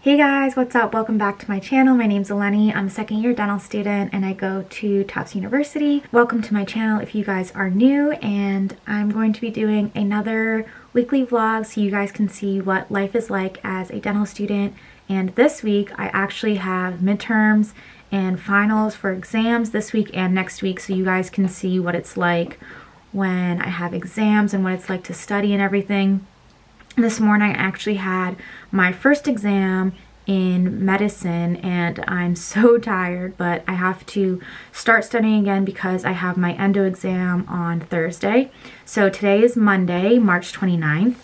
Hey guys, what's up? Welcome back to my channel. My name's Eleni. I'm a second year dental student and I go to Tufts University. Welcome to my channel if you guys are new, and I'm going to be doing another weekly vlog so you guys can see what life is like as a dental student. And this week I actually have midterms and finals for exams this week and next week, so you guys can see what it's like when I have exams and what it's like to study and everything. This morning I actually had my first exam in medicine and I'm so tired, but I have to start studying again because I have my endo exam on Thursday. So today is Monday, March 29th,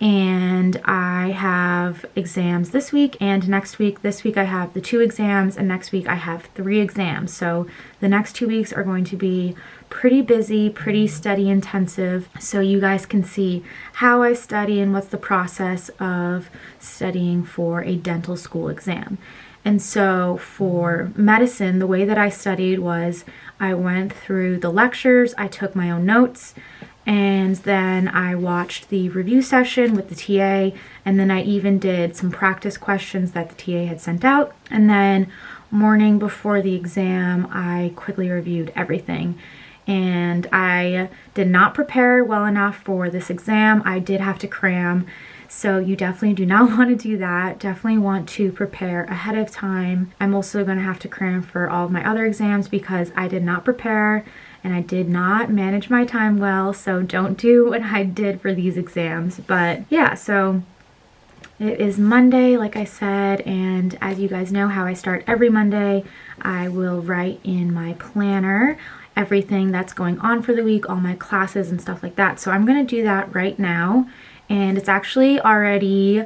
and I have exams this week and next week. This week I have the 2 exams and next week I have 3 exams. So the next 2 weeks are going to be pretty busy, pretty study intensive, so you guys can see how I study and what's the process of studying for a dental school exam. And so for medicine, the way that I studied was I went through the lectures, I took my own notes, and then I watched the review session with the TA, and then I even did some practice questions that the TA had sent out. And then morning before the exam, I quickly reviewed everything. And I did not prepare well enough for this exam. I did have to cram, so you definitely do not want to do that. Definitely want to prepare ahead of time. I'm also going to have to cram for all of my other exams because I did not prepare and I did not manage my time well, so don't do what I did for these exams. But yeah, so it is Monday, like I said, and as you guys know how I start every Monday, I will write in my planner everything that's going on for the week, all my classes and stuff like that. So I'm going to do that right now, and it's actually already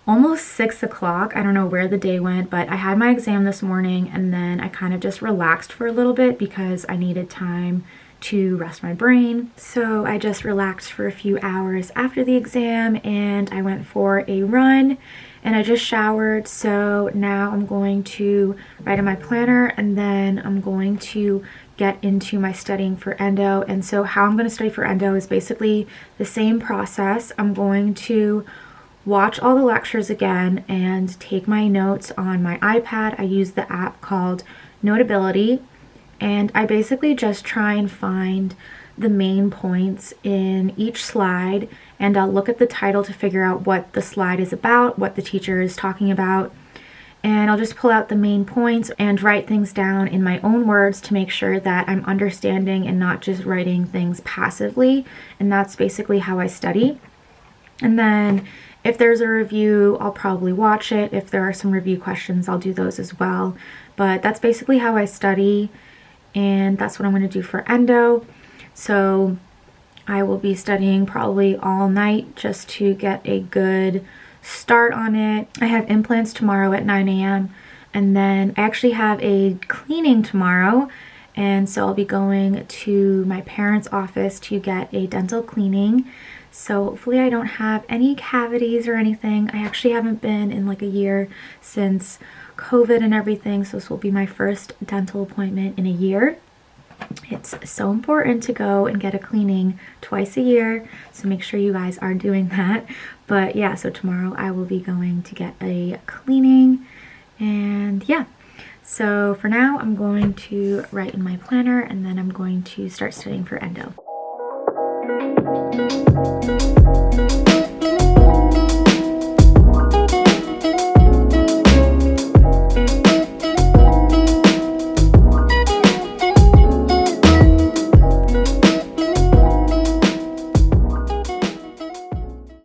almost 6 o'clock. I don't know where the day went, but I had my exam this morning and then I kind of just relaxed for a little bit because I needed time to rest my brain. So I just relaxed for a few hours after the exam and I went for a run and I just showered. So now I'm going to write in my planner and then I'm going to get into my studying for endo. And so how I'm going to study for endo is basically the same process. I'm going to watch all the lectures again and take my notes on my iPad. I use the app called Notability, and I basically just try and find the main points in each slide, and I'll look at the title to figure out what the slide is about, what the teacher is talking about, and I'll just pull out the main points and write things down in my own words to make sure that I'm understanding and not just writing things passively. And that's basically how I study. And then if there's a review, I'll probably watch it. If there are some review questions, I'll do those as well. But that's basically how I study, and that's what I'm going to do for endo. So I will be studying probably all night just to get a good start on it. I have implants tomorrow at 9 a.m. and then I actually have a cleaning tomorrow, and so I'll be going to my parents' office to get a dental cleaning. So hopefully I don't have any cavities or anything. I actually haven't been in like a year since COVID and everything, so this will be my first dental appointment in a year. It's so important to go and get a cleaning twice a year, so make sure you guys are doing that. But yeah, so tomorrow I will be going to get a cleaning, and yeah. So for now, I'm going to write in my planner, and then I'm going to start studying for endo.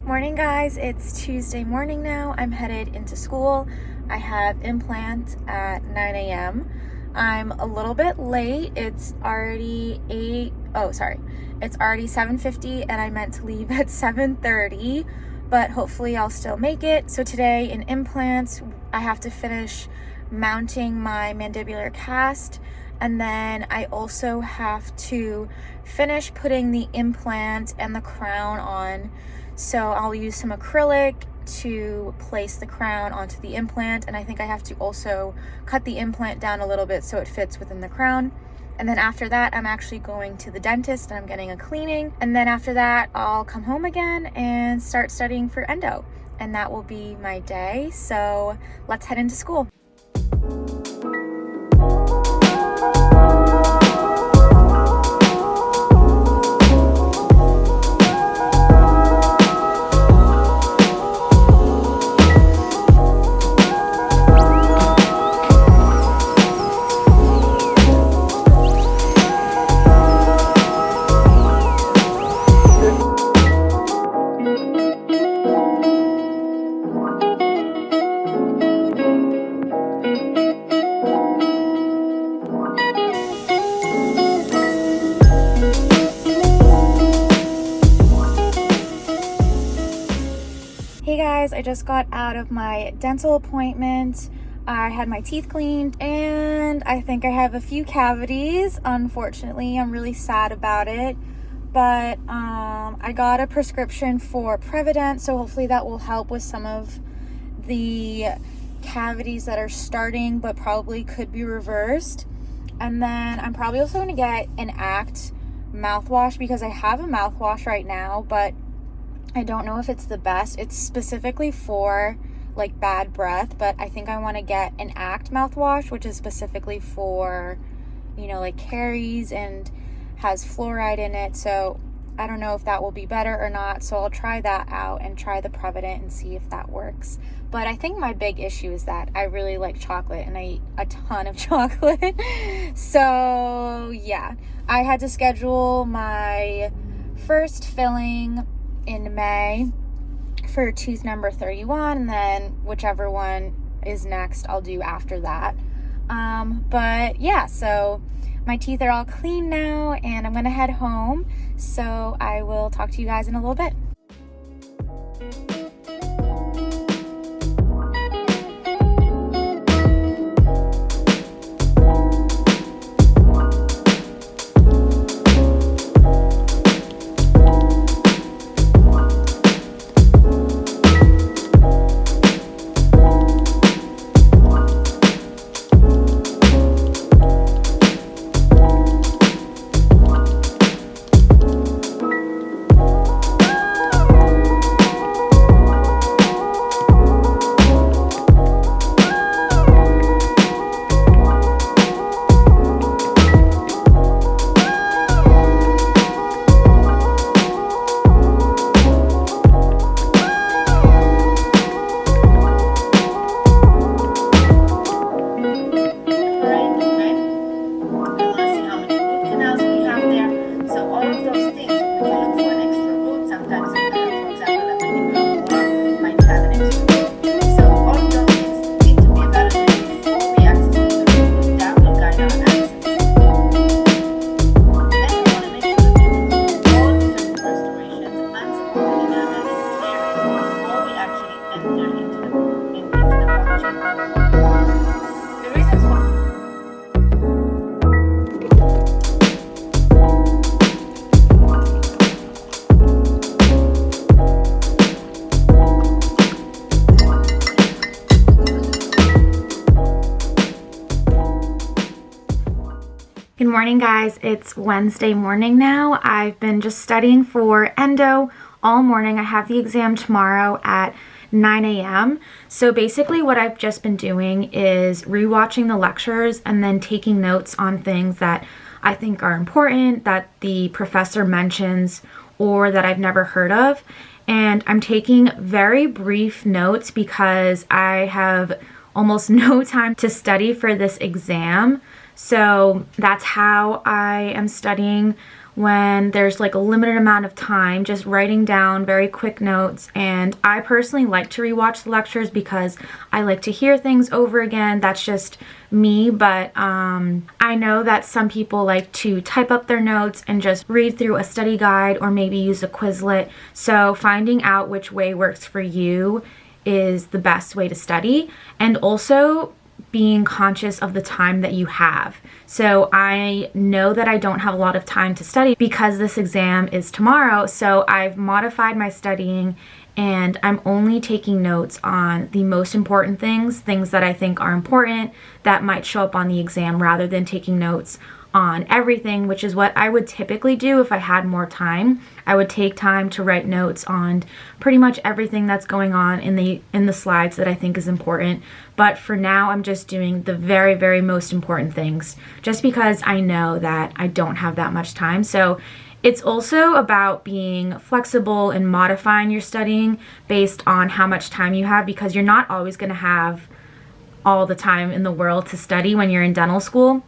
Morning guys, it's Tuesday morning now. I'm headed into school. I have implant at 9 a.m. I'm a little bit late. It's already it's already 7:50 and I meant to leave at 7:30, but hopefully I'll still make it. So today in implants, I have to finish mounting my mandibular cast, and then I also have to finish putting the implant and the crown on. So I'll use some acrylic to place the crown onto the implant, and I think I have to also cut the implant down a little bit so it fits within the crown. And then after that, I'm actually going to the dentist and I'm getting a cleaning. And then after that, I'll come home again and start studying for endo. and that will be my day. So let's head into school. Hey guys, I just got out of my dental appointment. I had my teeth cleaned and I think I have a few cavities. Unfortunately, I'm really sad about it. But I got a prescription for Prevident, so hopefully that will help with some of the cavities that are starting but probably could be reversed. And then I'm probably also going to get an ACT mouthwash because I have a mouthwash right now, but I don't know if it's the best. It's specifically for like bad breath, but I think I want to get an ACT mouthwash, which is specifically for, you know, like caries and has fluoride in it. So I don't know if that will be better or not. So I'll try that out and try the Prevident and see if that works. But I think my big issue is that I really like chocolate and I eat a ton of chocolate. So yeah, I had to schedule my first filling in May for tooth number 31, and then whichever one is next I'll do after that. But yeah, so my teeth are all clean now and I'm gonna head home, so I will talk to you guys in a little bit. Good morning, guys. It's Wednesday morning now. I've been just studying for endo all morning. I have the exam tomorrow at 9 a.m. So basically what I've just been doing is rewatching the lectures and then taking notes on things that I think are important, that the professor mentions, or that I've never heard of. And I'm taking very brief notes because I have almost no time to study for this exam. So that's how I am studying when there's like a limited amount of time, just writing down very quick notes. And I personally like to rewatch the lectures because I like to hear things over again. That's just me, but I know that some people like to type up their notes and just read through a study guide or maybe use a Quizlet. So finding out which way works for you is the best way to study, and also being conscious of the time that you have. So I know that I don't have a lot of time to study because this exam is tomorrow, so I've modified my studying and I'm only taking notes on the most important things that I think are important that might show up on the exam, rather than taking notes on everything, which is what I would typically do if I had more time. I would take time to write notes on pretty much everything that's going on in the slides that I think is important. But for now, I'm just doing the very, very most important things, just because I know that I don't have that much time. So it's also about being flexible and modifying your studying based on how much time you have, because you're not always going to have all the time in the world to study when you're in dental school.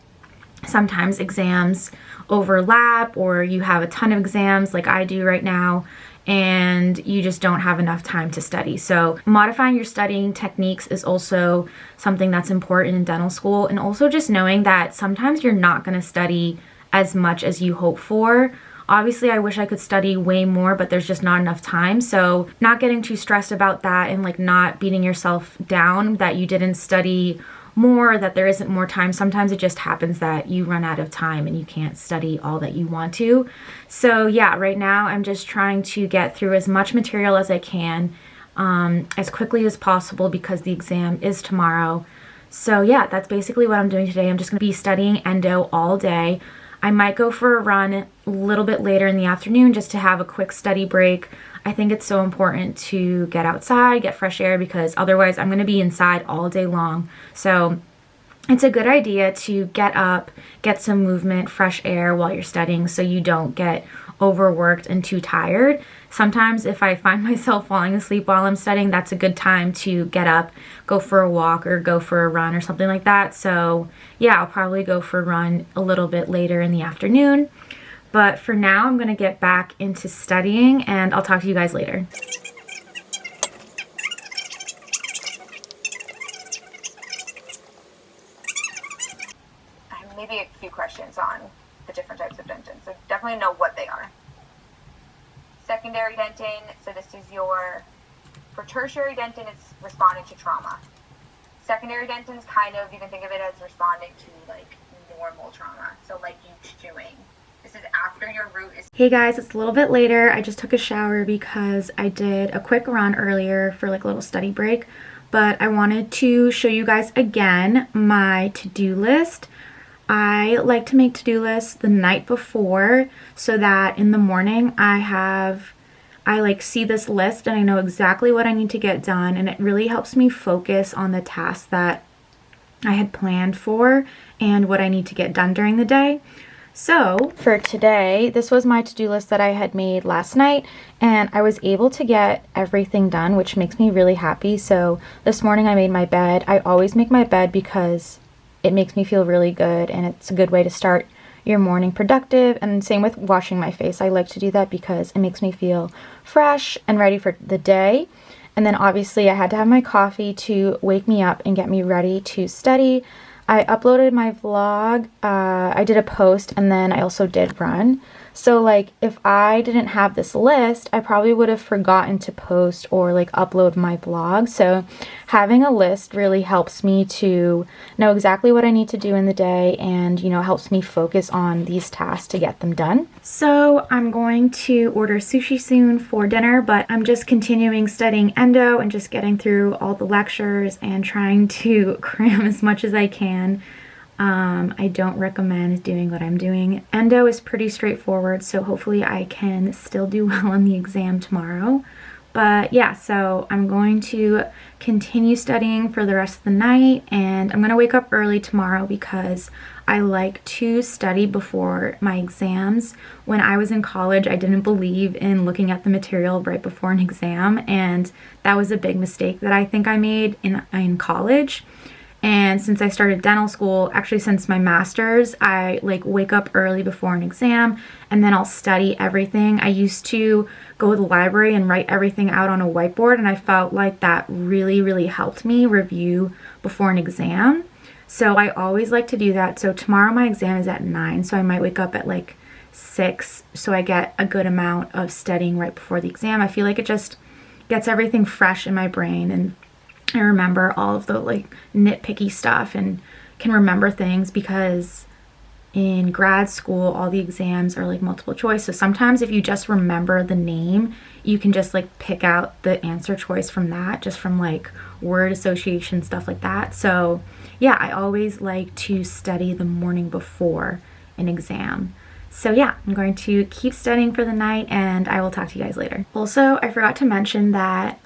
Sometimes exams overlap, or you have a ton of exams like I do right now, and you just don't have enough time to study. So modifying your studying techniques is also something that's important in dental school, and also just knowing that sometimes you're not going to study as much as you hope for. Obviously, I wish I could study way more, but there's just not enough time. So not getting too stressed about that, and like not beating yourself down that you didn't study more, that there isn't more time. Sometimes it just happens that you run out of time and you can't study all that you want to. So yeah, right now I'm just trying to get through as much material as I can as quickly as possible, because the exam is tomorrow. So yeah, that's basically what I'm doing today. I'm just going to be studying endo all day. I might go for a run a little bit later in the afternoon just to have a quick study break. I think it's so important to get outside, get fresh air, because otherwise I'm going to be inside all day long. So it's a good idea to get up, get some movement, fresh air while you're studying, so you don't get overworked and too tired. Sometimes if I find myself falling asleep while I'm studying, that's a good time to get up, go for a walk, or go for a run or something like that. So yeah, I'll probably go for a run a little bit later in the afternoon. But for now, I'm going to get back into studying, and I'll talk to you guys later. Maybe a few questions on the different types of dentin, so definitely know what they are. Secondary dentin, so this is for tertiary dentin, it's responding to trauma. Secondary dentin is kind of, you can think of it as responding to like normal trauma, so like you chewing. This is after your root is... Hey guys, it's a little bit later. I just took a shower because I did a quick run earlier for like a little study break, but I wanted to show you guys again my to-do list. I like to make to-do lists the night before so that in the morning I like see this list and I know exactly what I need to get done, and it really helps me focus on the tasks that I had planned for and what I need to get done during the day. So for today, this was my to-do list that I had made last night, and I was able to get everything done, which makes me really happy. So this morning I made my bed. I always make my bed because it makes me feel really good, and it's a good way to start your morning productive. And same with washing my face. I like to do that because it makes me feel fresh and ready for the day. And then obviously I had to have my coffee to wake me up and get me ready to study. I uploaded my vlog, I did a post, and then I also did run. So like if I didn't have this list, I probably would have forgotten to post or like upload my vlog. So having a list really helps me to know exactly what I need to do in the day, and you know, helps me focus on these tasks to get them done. So I'm going to order sushi soon for dinner, but I'm just continuing studying endo and just getting through all the lectures and trying to cram as much as I can. I don't recommend doing what I'm doing. Endo is pretty straightforward, so hopefully I can still do well on the exam tomorrow. But yeah, so I'm going to continue studying for the rest of the night, and I'm going to wake up early tomorrow because I like to study before my exams. When I was in college, I didn't believe in looking at the material right before an exam, and that was a big mistake that I think I made in college. And since I started dental school, actually since my master's, I like wake up early before an exam and then I'll study everything. I used to go to the library and write everything out on a whiteboard, and I felt like that really, really helped me review before an exam. So I always like to do that. So tomorrow my exam is at 9, so I might wake up at like 6 so I get a good amount of studying right before the exam. I feel like it just gets everything fresh in my brain, and I remember all of the like nitpicky stuff and can remember things, because in grad school all the exams are like multiple choice. So sometimes if you just remember the name, you can just like pick out the answer choice from that, just from like word association, stuff like that. So yeah, I always like to study the morning before an exam. So yeah, I'm going to keep studying for the night, and I will talk to you guys later. Also, I forgot to mention that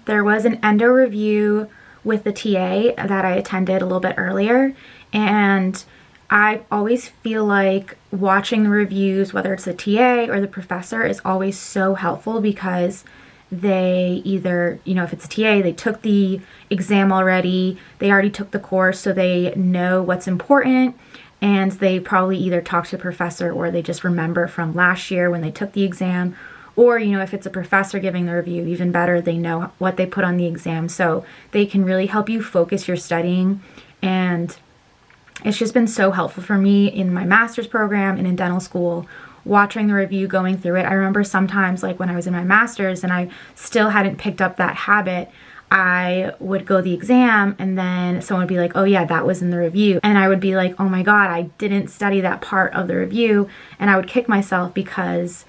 there was an endo review with the TA that I attended a little bit earlier, and I always feel like watching the reviews, whether it's the TA or the professor, is always so helpful, because they either, you know, if it's a TA, they took the exam already, they already took the course, so they know what's important, and they probably either talk to the professor or they just remember from last year when they took the exam. Or, you know, if it's a professor giving the review, even better, they know what they put on the exam, so they can really help you focus your studying. And it's just been so helpful for me in my master's program and in dental school, watching the review, going through it. I remember sometimes, like when I was in my master's and I still hadn't picked up that habit, I would go the exam and then someone would be like, oh yeah, that was in the review. And I would be like, oh my God, I didn't study that part of the review. And I would kick myself because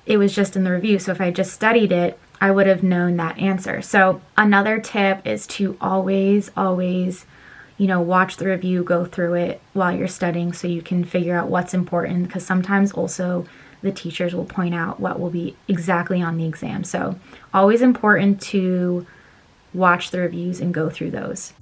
it was just in the review. So if I just studied it, I would have known that answer. So another tip is to always, you know, watch the review, go through it while you're studying so you can figure out what's important, because sometimes also the teachers will point out what will be exactly on the exam. So always important to watch the reviews and go through those.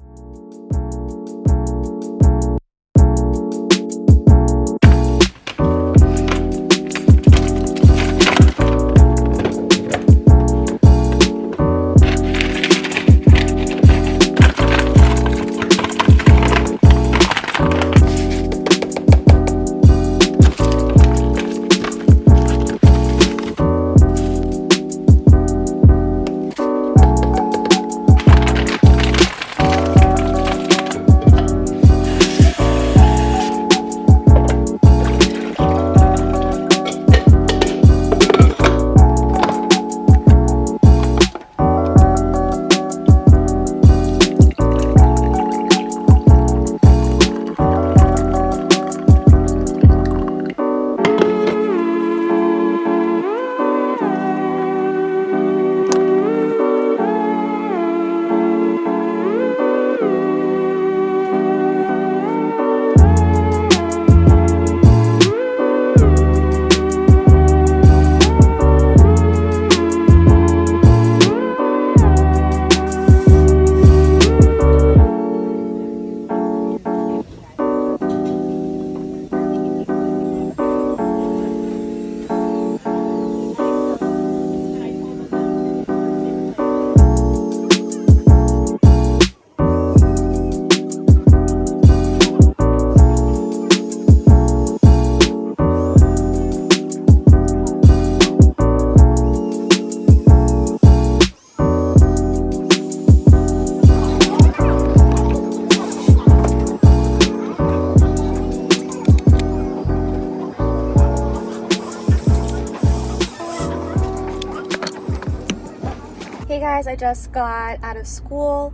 Hey guys, I just got out of school,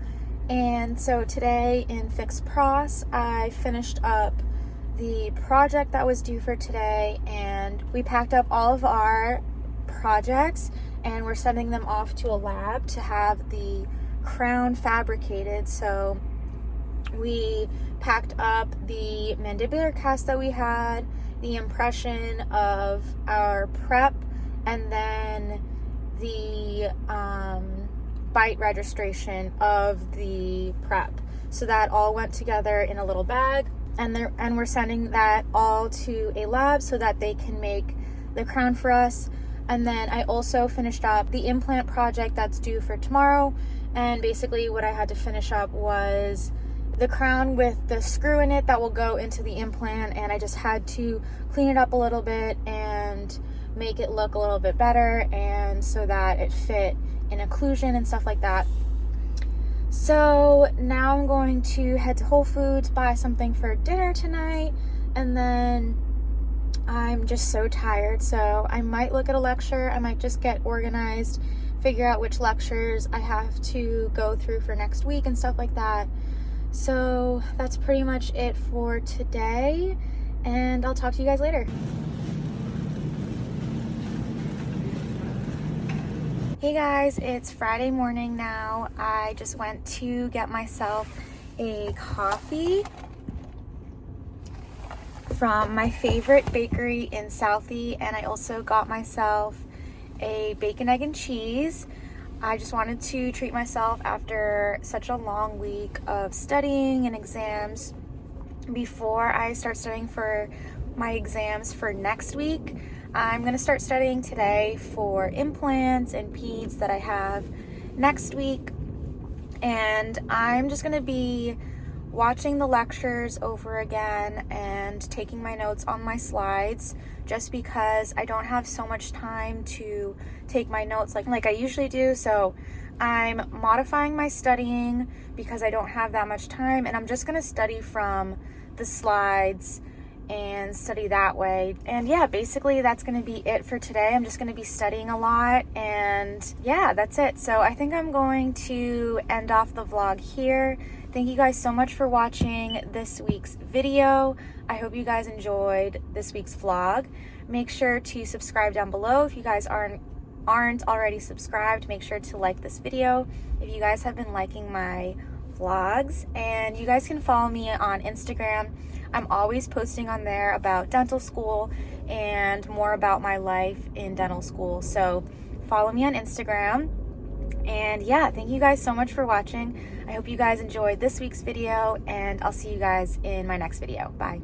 and so today in Fixed Pros I finished up the project that was due for today, and we packed up all of our projects and we're sending them off to a lab to have the crown fabricated. So we packed up the mandibular cast that we had, the impression of our prep, and then the bite registration of the prep. So that all went together in a little bag, and we're sending that all to a lab so that they can make the crown for us. And then I also finished up the implant project that's due for tomorrow, and basically what I had to finish up was the crown with the screw in it that will go into the implant, and I just had to clean it up a little bit and make it look a little bit better, and so that it fit in occlusion and stuff like that. So now I'm going to head to Whole Foods, buy something for dinner tonight, and then I'm just so tired, so I might look at a lecture. I might just get organized, figure out which lectures I have to go through for next week and stuff like that. So that's pretty much it for today, and I'll talk to you guys later. Hey guys, it's Friday morning now. I just went to get myself a coffee. from my favorite bakery in Southie, and I also got myself a bacon, egg, and cheese. I just wanted to treat myself after such a long week of studying and exams before I start studying for my exams for next week. I'm going to start studying today for implants and peds that I have next week, and I'm just going to be watching the lectures over again and taking my notes on my slides, just because I don't have so much time to take my notes like I usually do. So I'm modifying my studying because I don't have that much time, and I'm just going to study from the slides and study that way. And yeah, basically that's going to be it for today. I'm just going to be studying a lot, and yeah, that's it. So I think I'm going to end off the vlog here. Thank you guys so much for watching this week's video. I hope you guys enjoyed this week's vlog. Make sure to subscribe down below if you guys aren't already subscribed. Make sure to like this video if you guys have been liking my vlogs, and you guys can follow me on Instagram. I'm always posting on there about dental school and more about my life in dental school, so follow me on Instagram. And yeah, thank you guys so much for watching. I hope you guys enjoyed this week's video, and I'll see you guys in my next video. Bye.